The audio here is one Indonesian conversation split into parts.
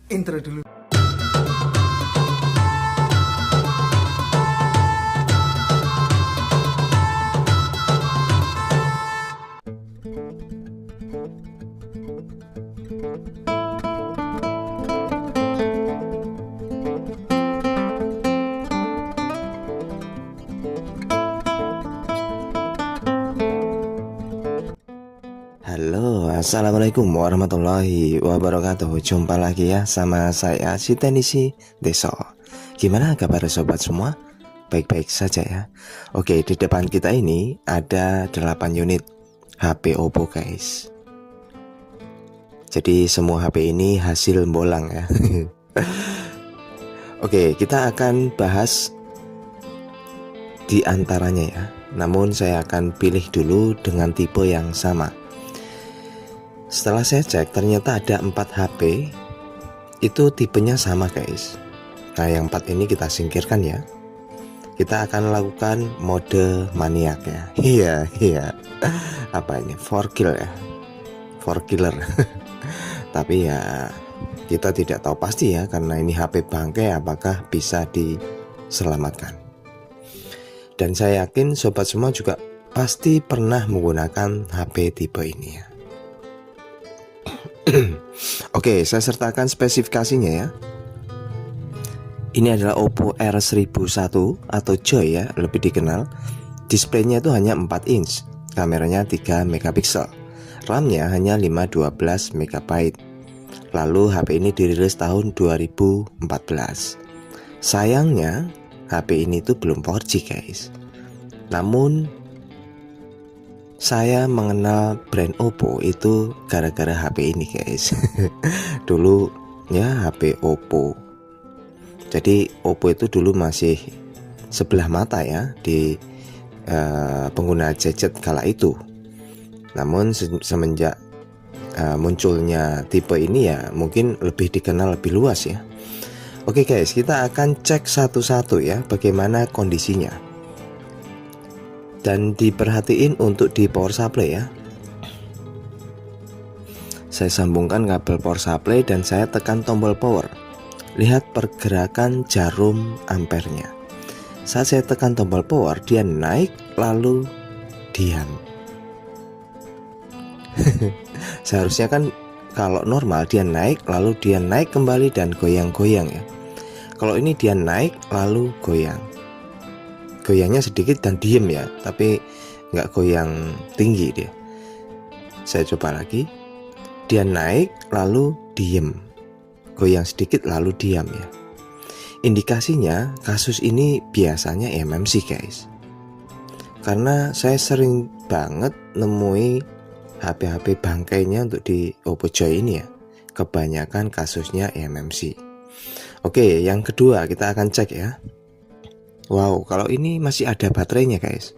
Intro dulu. Halo, assalamualaikum warahmatullahi wabarakatuh. Jumpa lagi ya sama saya si Tenisi Deso. Gimana kabar sobat semua? Baik-baik saja ya. Oke, di depan kita ini ada 8 unit HP Oppo guys. Jadi semua HP ini hasil bolang ya. Oke, kita akan bahas di antaranya ya. Namun saya akan pilih dulu dengan tipe yang sama. Setelah saya cek ternyata ada 4 HP itu tipenya sama guys. Nah yang 4 ini kita singkirkan ya. Kita akan lakukan mode maniak ya. Iya apa ini, for kill ya, for killer. Tapi ya kita tidak tahu pasti ya, karena ini HP bangkai apakah bisa diselamatkan. Dan saya yakin sobat semua juga pasti pernah menggunakan HP tipe ini ya. Oke, saya sertakan spesifikasinya ya. Ini adalah Oppo R1001 atau Joy ya, lebih dikenal. Displaynya itu hanya 4 inch, kameranya 3 megapiksel, RAM-nya hanya 512 MB. Lalu HP ini dirilis tahun 2014. Sayangnya HP ini tuh belum 4G guys. Namun saya mengenal brand Oppo itu gara-gara HP ini guys. Dulu ya HP Oppo. Jadi Oppo itu dulu masih sebelah mata ya di pengguna gadget kala itu. Namun semenjak munculnya tipe ini ya mungkin lebih dikenal lebih luas ya. Oke guys, kita akan cek satu-satu ya bagaimana kondisinya. Dan diperhatiin untuk di power supply ya. Saya sambungkan kabel power supply dan saya tekan tombol power. Lihat pergerakan jarum ampernya. Saat saya tekan tombol power, dia naik lalu diam. Seharusnya kan kalau normal dia naik lalu dia naik kembali dan goyang-goyang ya. Kalau ini dia naik lalu goyang. Goyangnya sedikit dan diem ya, tapi nggak goyang tinggi dia. Saya coba lagi. Dia naik lalu diem, goyang sedikit lalu diam ya. Indikasinya kasus ini biasanya eMMC guys. Karena saya sering banget nemui HP-HP bangkainya untuk di Oppo Joy ini ya. Kebanyakan kasusnya eMMC. Oke, yang kedua kita akan cek ya. Wow, kalau ini masih ada baterainya guys.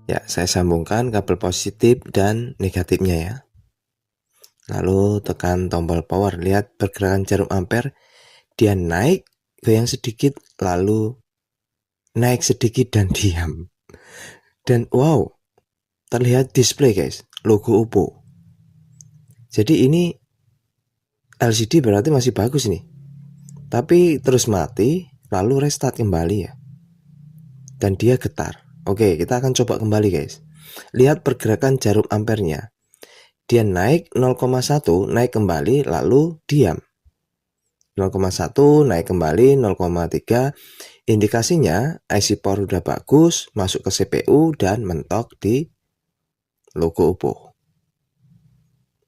Ya, saya sambungkan kabel positif dan negatifnya ya. Lalu tekan tombol power. Lihat pergerakan jarum ampere. Dia naik, goyang sedikit, lalu naik sedikit dan diam. Dan wow, terlihat display guys, logo Oppo. Jadi ini LCD berarti masih bagus nih. Tapi terus mati, lalu restart kembali ya. Dan dia getar. Oke, kita akan coba kembali guys. Lihat pergerakan jarum ampernya. Dia naik 0,1, naik kembali, lalu diam. 0,1 naik kembali, 0,3. Indikasinya IC power udah bagus, masuk ke CPU dan mentok di logo Oppo.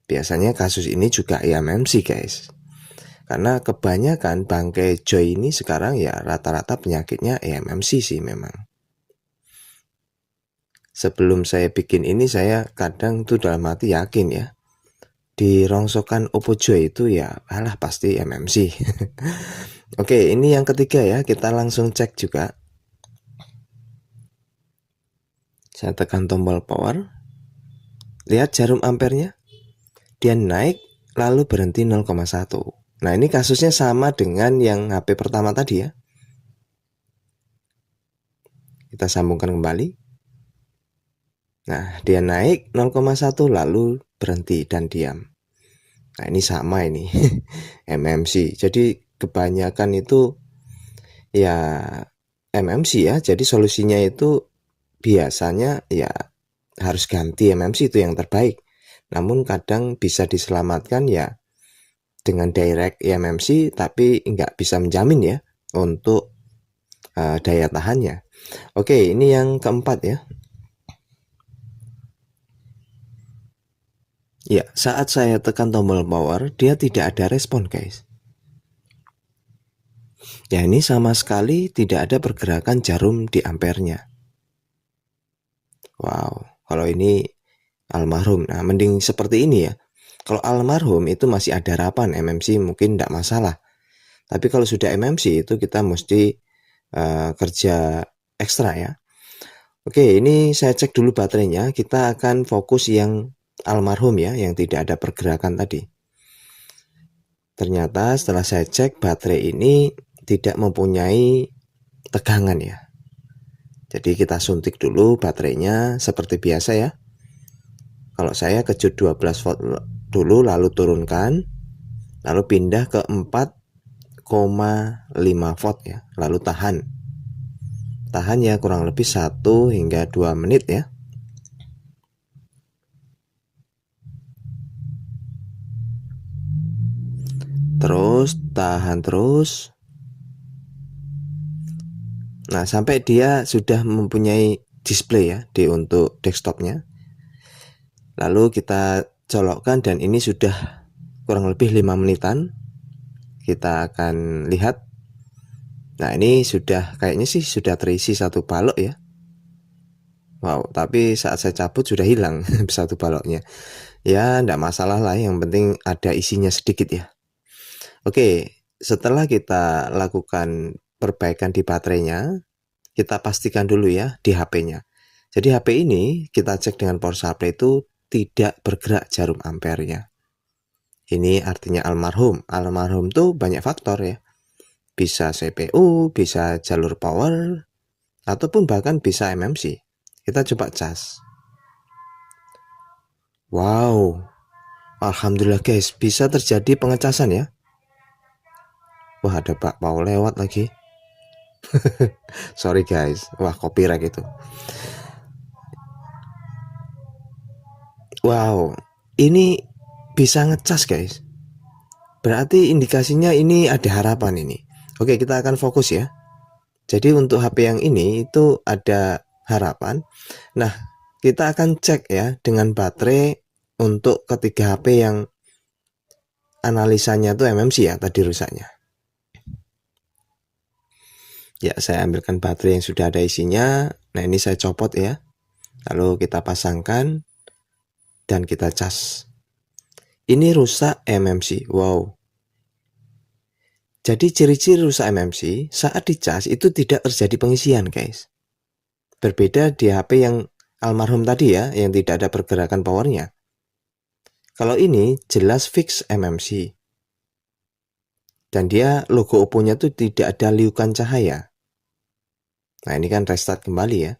Biasanya kasus ini juga eMMC guys. Karena kebanyakan bangkai Joy ini sekarang ya rata-rata penyakitnya eMMC sih memang. Sebelum saya bikin ini saya kadang tuh dalam hati yakin ya, di rongsokan Oppo Joy itu ya alah pasti eMMC. Oke, ini yang ketiga ya, kita langsung cek juga. Saya tekan tombol power. Lihat jarum ampernya. Dia naik lalu berhenti 0,1. Nah ini kasusnya sama dengan yang HP pertama tadi ya. Kita sambungkan kembali. Nah dia naik 0,1 lalu berhenti dan diam. Nah ini sama ini MMC. Jadi kebanyakan itu ya MMC ya. Jadi solusinya itu biasanya ya harus ganti MMC, itu yang terbaik. Namun kadang bisa diselamatkan ya dengan direct MMC, tapi nggak bisa menjamin ya untuk daya tahannya. Oke, ini yang keempat ya. Ya, saat saya tekan tombol power, dia tidak ada respon guys. Ya ini sama sekali tidak ada pergerakan jarum di ampernya. Wow, kalau ini almarhum, nah mending seperti ini ya. Kalau almarhum itu masih ada harapan, MMC mungkin tidak masalah. Tapi kalau sudah MMC itu kita mesti kerja ekstra ya. Oke, ini saya cek dulu baterainya. Kita akan fokus yang almarhum ya, yang tidak ada pergerakan tadi. Ternyata setelah saya cek, baterai ini tidak mempunyai tegangan ya. Jadi kita suntik dulu baterainya seperti biasa ya. Kalau saya kejut 12 volt dulu, lalu turunkan, lalu pindah ke 4,5 volt ya, lalu tahan ya kurang lebih 1 hingga 2 menit ya. Terus tahan terus. Nah sampai dia sudah mempunyai display ya untuk desktopnya. Lalu kita colokkan dan ini sudah kurang lebih 5 menitan. Kita akan lihat. Nah ini sudah kayaknya sih sudah terisi satu balok ya. Wow, tapi saat saya cabut sudah hilang satu baloknya. Ya enggak masalah lah, yang penting ada isinya sedikit ya. Oke, setelah kita lakukan perbaikan di baterainya, kita pastikan dulu ya di HP-nya. Jadi HP ini kita cek dengan power supply itu tidak bergerak jarum ampernya. Ini artinya almarhum. Almarhum tuh banyak faktor ya. Bisa CPU, bisa jalur power, ataupun bahkan bisa MMC. Kita coba cas. Wow, alhamdulillah guys, bisa terjadi pengecasan ya. Wah, ada Pak Pau lewat lagi. Sorry guys, wah copyright itu. Wow, ini bisa ngecas guys. Berarti indikasinya ini ada harapan ini. Oke, kita akan fokus ya. Jadi untuk HP yang ini itu ada harapan. Nah, kita akan cek ya dengan baterai untuk ketiga HP yang analisanya tuh MMC ya tadi rusaknya. Ya, saya ambilkan baterai yang sudah ada isinya. Nah, ini saya copot ya. Lalu kita pasangkan dan kita cas. Ini rusak MMC. Wow. Jadi ciri-ciri rusak MMC saat dicas itu tidak terjadi pengisian guys. Berbeda di HP yang almarhum tadi ya, yang tidak ada pergerakan powernya. Kalau ini jelas fix MMC. Dan dia logo Oppo-nya tuh tidak ada liukan cahaya. Nah ini kan restart kembali ya.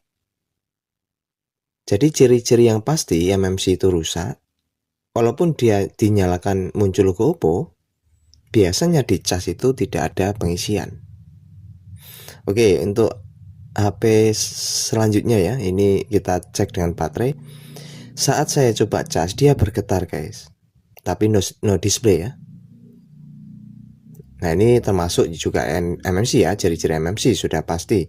Jadi ciri-ciri yang pasti MMC itu rusak, walaupun dia dinyalakan muncul logo Oppo, biasanya di cas itu tidak ada pengisian. Oke, untuk HP selanjutnya ya, ini kita cek dengan baterai. Saat saya coba cas, dia bergetar guys, tapi no display ya. Nah ini termasuk juga MMC ya, ciri-ciri MMC sudah pasti.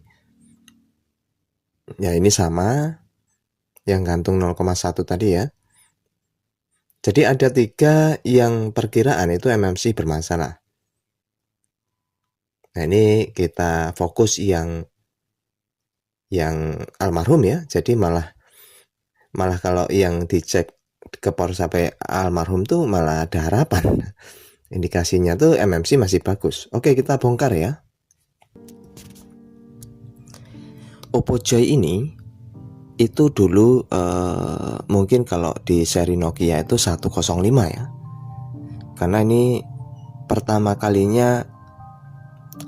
Ya ini sama, yang gantung 0,1 tadi ya. Jadi ada 3 yang perkiraan itu MMC bermasalah. Nah ini kita fokus yang almarhum ya. Jadi malah kalau yang dicek ke power sampai almarhum tuh malah ada harapan. Indikasinya tuh MMC masih bagus. Oke, kita bongkar ya. Oppo Joy ini itu dulu mungkin kalau di seri Nokia itu 105 ya. Karena ini pertama kalinya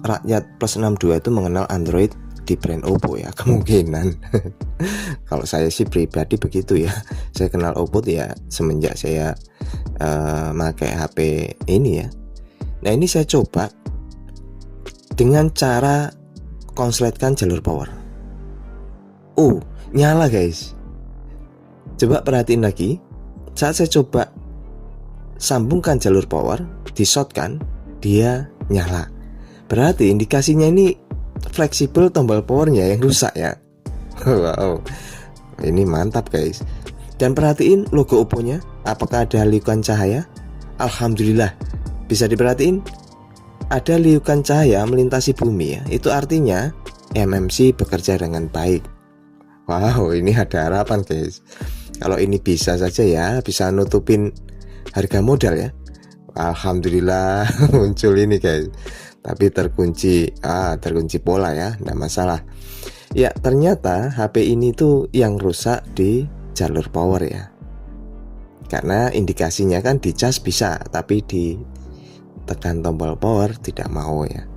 rakyat plus 62 itu mengenal Android di brand Oppo ya, kemungkinan. Kalau saya sih pribadi begitu ya. Saya kenal Oppo ya semenjak saya pakai HP ini ya. Nah, ini saya coba dengan cara konsletkan jalur power. Nyala guys. Coba perhatiin lagi. Saat saya coba sambungkan jalur power, di-short-kan, dia nyala. Berarti indikasinya ini fleksibel tombol powernya yang rusak ya. Wow, ini mantap guys. Dan perhatiin logo Oppo-nya, apakah ada liukan cahaya? Alhamdulillah. Bisa diperhatiin, ada liukan cahaya melintasi bumi ya. Itu artinya MMC bekerja dengan baik. Wow, ini ada harapan guys. Kalau ini bisa saja ya, bisa nutupin harga modal ya. Alhamdulillah muncul ini guys. Tapi terkunci pola ya, enggak masalah. Ya, ternyata HP ini tuh yang rusak di jalur power ya. Karena indikasinya kan dicas bisa, tapi di tekan tombol power tidak mau ya.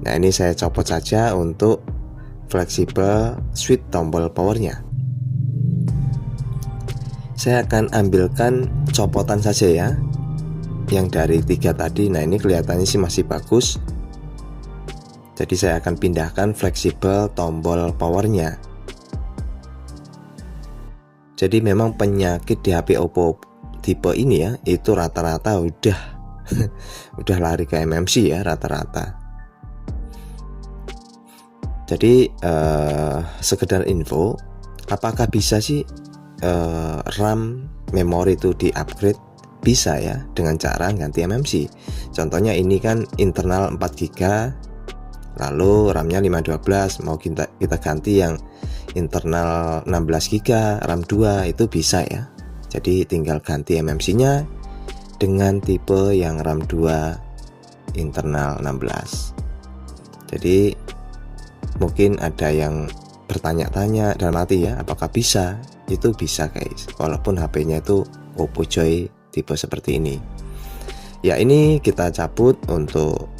Nah, ini saya copot saja untuk fleksibel switch tombol powernya. Saya akan ambilkan copotan saja ya, yang dari 3 tadi. Nah, ini kelihatannya sih masih bagus. Jadi saya akan pindahkan fleksibel tombol powernya. Jadi memang penyakit di HP Oppo tipe ini ya, itu rata-rata udah lari ke MMC ya rata-rata. Jadi sekedar info, apakah bisa sih RAM memori itu di upgrade? Bisa ya, dengan cara ganti MMC. Contohnya ini kan internal 4GB, lalu RAM-nya 512, mau kita ganti yang internal 16GB, RAM 2, itu bisa ya. Jadi tinggal ganti MMC-nya dengan tipe yang RAM 2 internal 16. Jadi mungkin ada yang bertanya-tanya dalam hati ya, apakah bisa? Itu bisa guys, walaupun HP-nya itu Oppo Joy tipe seperti ini. Ya, ini kita cabut untuk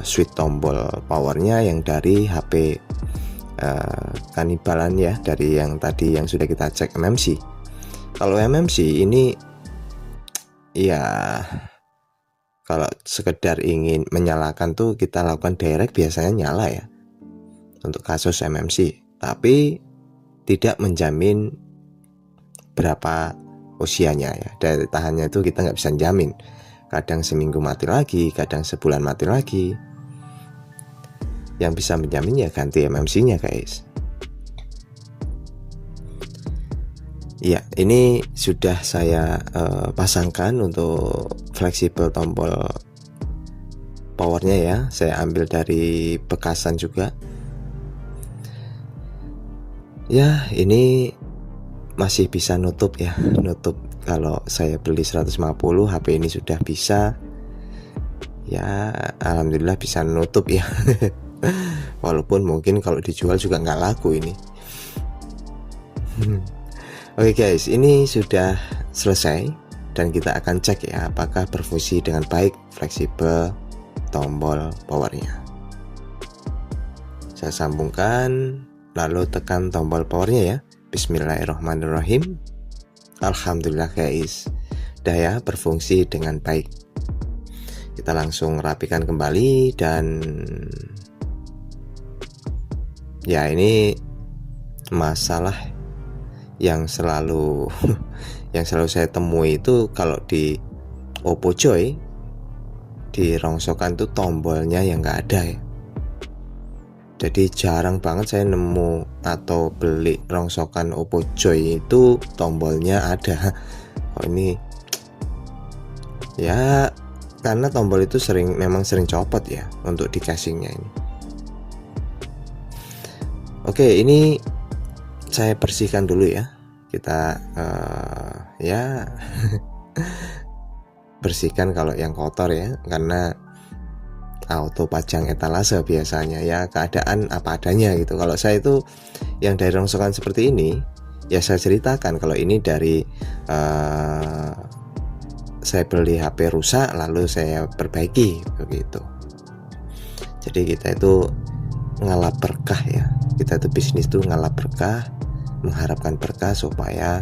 switch tombol powernya yang dari HP kanibalan ya, dari yang tadi yang sudah kita cek MMC. Kalau MMC ini ya, kalau sekedar ingin menyalakan tuh kita lakukan direct, biasanya nyala ya untuk kasus MMC, tapi tidak menjamin berapa usianya ya, daya tahannya itu kita nggak bisa jamin. Kadang seminggu mati lagi, kadang sebulan mati lagi. Yang bisa menjamin ya ganti MMC-nya guys. Ya, ini sudah saya pasangkan untuk fleksibel tombol powernya ya. Saya ambil dari bekasan juga. Ya, ini masih bisa nutup ya, nutup. Kalau saya beli 150, HP ini sudah bisa ya, alhamdulillah bisa nutup ya. Walaupun mungkin kalau dijual juga nggak laku ini. Oke guys, ini sudah selesai dan kita akan cek ya apakah berfungsi dengan baik fleksibel tombol powernya. Saya sambungkan, lalu tekan tombol powernya ya. Bismillahirrahmanirrahim. Alhamdulillah guys, udah ya berfungsi dengan baik. Kita langsung rapikan kembali. Dan ya, ini masalah yang selalu saya temui itu kalau di Oppo Joy, di rongsokan tuh tombolnya yang nggak ada ya. Jadi jarang banget saya nemu atau beli rongsokan Oppo Joy itu tombolnya ada. Oh, ini ya karena tombol itu memang sering copot ya untuk di casingnya ini. Oke, ini saya bersihkan dulu ya. Kita ya bersihkan kalau yang kotor ya, karena auto pajang etalase biasanya ya, keadaan apa adanya gitu. Kalau saya itu yang dari rongsokan seperti ini ya, saya ceritakan kalau ini dari saya beli HP rusak lalu saya perbaiki begitu. Jadi kita itu ngalap berkah ya, kita itu bisnis tuh ngalap berkah, mengharapkan berkah supaya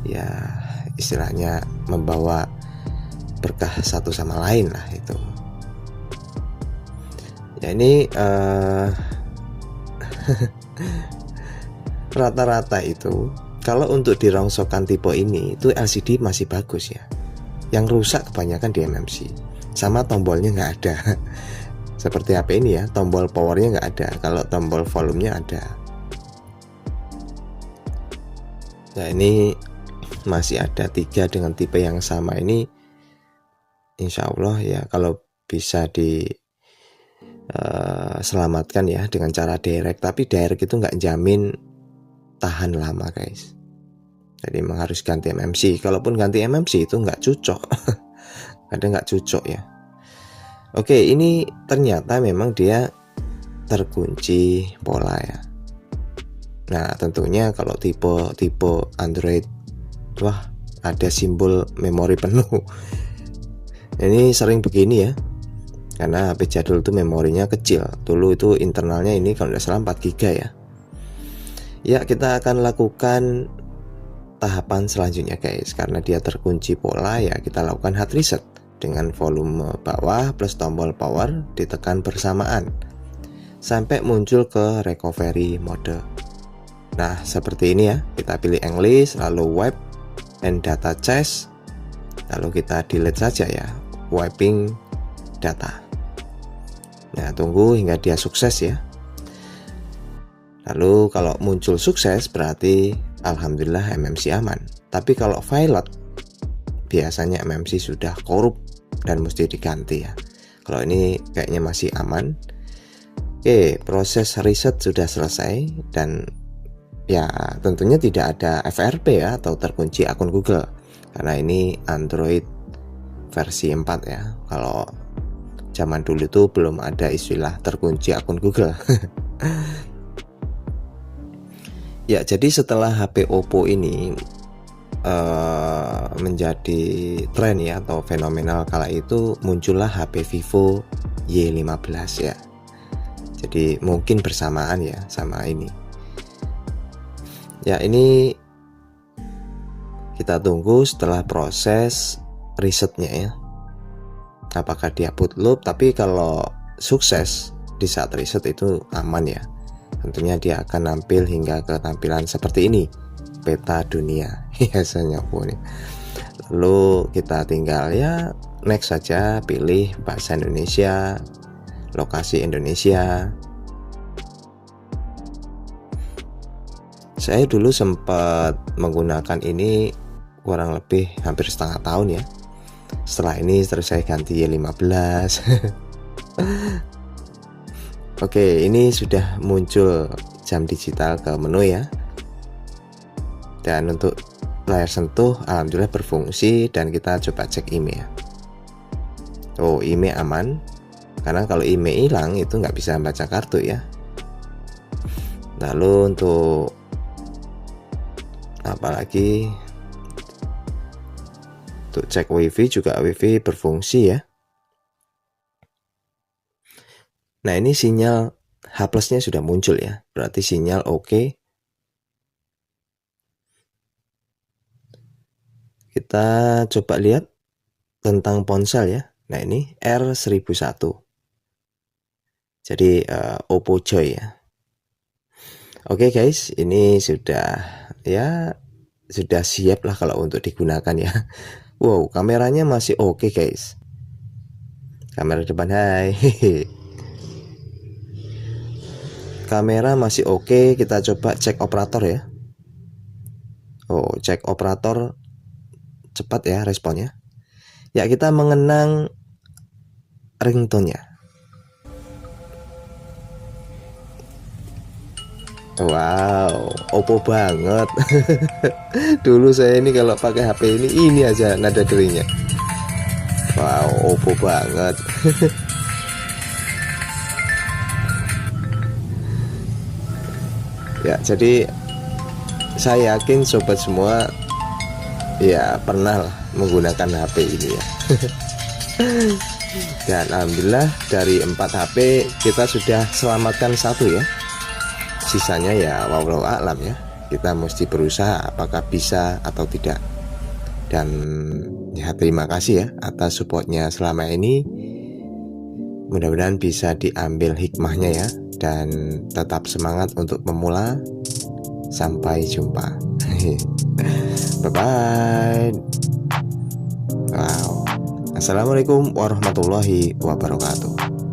ya istilahnya membawa berkah satu sama lain lah itu. Ya ini rata-rata itu kalau untuk dirongsokan tipe ini itu LCD masih bagus ya. Yang rusak kebanyakan di MMC, sama tombolnya nggak ada. Seperti HP ini ya, tombol powernya nggak ada, kalau tombol volumenya ada. Nah ini masih ada 3 dengan tipe yang sama ini. Insya Allah ya kalau bisa selamatkan ya dengan cara direct. Tapi direct itu nggak jamin tahan lama guys. Jadi memang harus ganti MMC. Kalaupun ganti MMC itu nggak cocok. Kadang nggak cocok ya. Oke, ini ternyata memang dia terkunci pola ya. Nah tentunya kalau tipe Android, wah ada simbol memori penuh. Ini sering begini ya, karena HP jadul itu memorinya kecil. Dulu itu internalnya ini kalau tidak salah 4 GB ya. Ya kita akan lakukan tahapan selanjutnya guys. Karena dia terkunci pola ya, kita lakukan hard reset dengan volume bawah plus tombol power ditekan bersamaan sampai muncul ke recovery mode. Nah seperti ini ya, kita pilih English, lalu wipe and data cache, lalu kita delete saja ya, wiping data. Nah tunggu hingga dia sukses ya. Lalu kalau muncul sukses berarti alhamdulillah MMC aman. Tapi kalau violet biasanya MMC sudah korup dan mesti diganti ya. Kalau ini kayaknya masih aman. Oke, proses reset sudah selesai dan ya tentunya tidak ada FRP ya atau terkunci akun Google. Karena ini Android versi 4 ya. Kalau zaman dulu itu belum ada istilah terkunci akun Google. Ya, jadi setelah HP Oppo ini menjadi tren ya atau fenomenal kala itu, muncullah HP Vivo Y15 ya. Jadi mungkin bersamaan ya sama ini. Ya ini kita tunggu setelah proses resetnya ya. Apakah dia boot loop? Tapi kalau sukses di saat reset itu aman ya. Tentunya dia akan nampil hingga ke tampilan seperti ini, peta dunia biasanya pun. Lalu kita tinggal ya next saja, pilih bahasa Indonesia, lokasi Indonesia. Saya dulu sempat menggunakan ini kurang lebih hampir setengah tahun ya. Setelah ini terus saya ganti Y15. Oke, ini sudah muncul jam digital ke menu ya. Dan untuk layar sentuh alhamdulillah berfungsi, dan kita coba cek IMEI ya. Oh, IMEI aman. Karena kalau IMEI hilang itu nggak bisa baca kartu ya. Lalu untuk apalagi untuk cek WiFi juga, WiFi berfungsi ya. Nah ini sinyal H+ nya sudah muncul ya, berarti sinyal oke. Kita coba lihat tentang ponsel ya. Nah ini R1001, jadi Oppo Joy ya. Oke guys, ini sudah ya, sudah siap lah kalau untuk digunakan ya. Wow, kameranya masih oke guys. Kamera depan, hai. Kamera masih oke. Kita coba cek operator ya. Oh, cek operator cepat ya responnya. Ya, kita mengenang ringtone-nya. Wow, Oppo banget. Dulu saya ini kalau pakai HP ini aja nada deringnya. Wow, Oppo banget. Ya, jadi saya yakin sobat semua ya pernah lah menggunakan HP ini ya. Dan alhamdulillah dari 4 HP kita sudah selamatkan 1 ya. Sisanya ya wallahu a'lam ya. Kita mesti berusaha apakah bisa atau tidak. Dan ya terima kasih ya atas supportnya selama ini. Mudah-mudahan bisa diambil hikmahnya ya, dan tetap semangat untuk memula. Sampai jumpa. Bye bye. Wow. Assalamualaikum warahmatullahi wabarakatuh.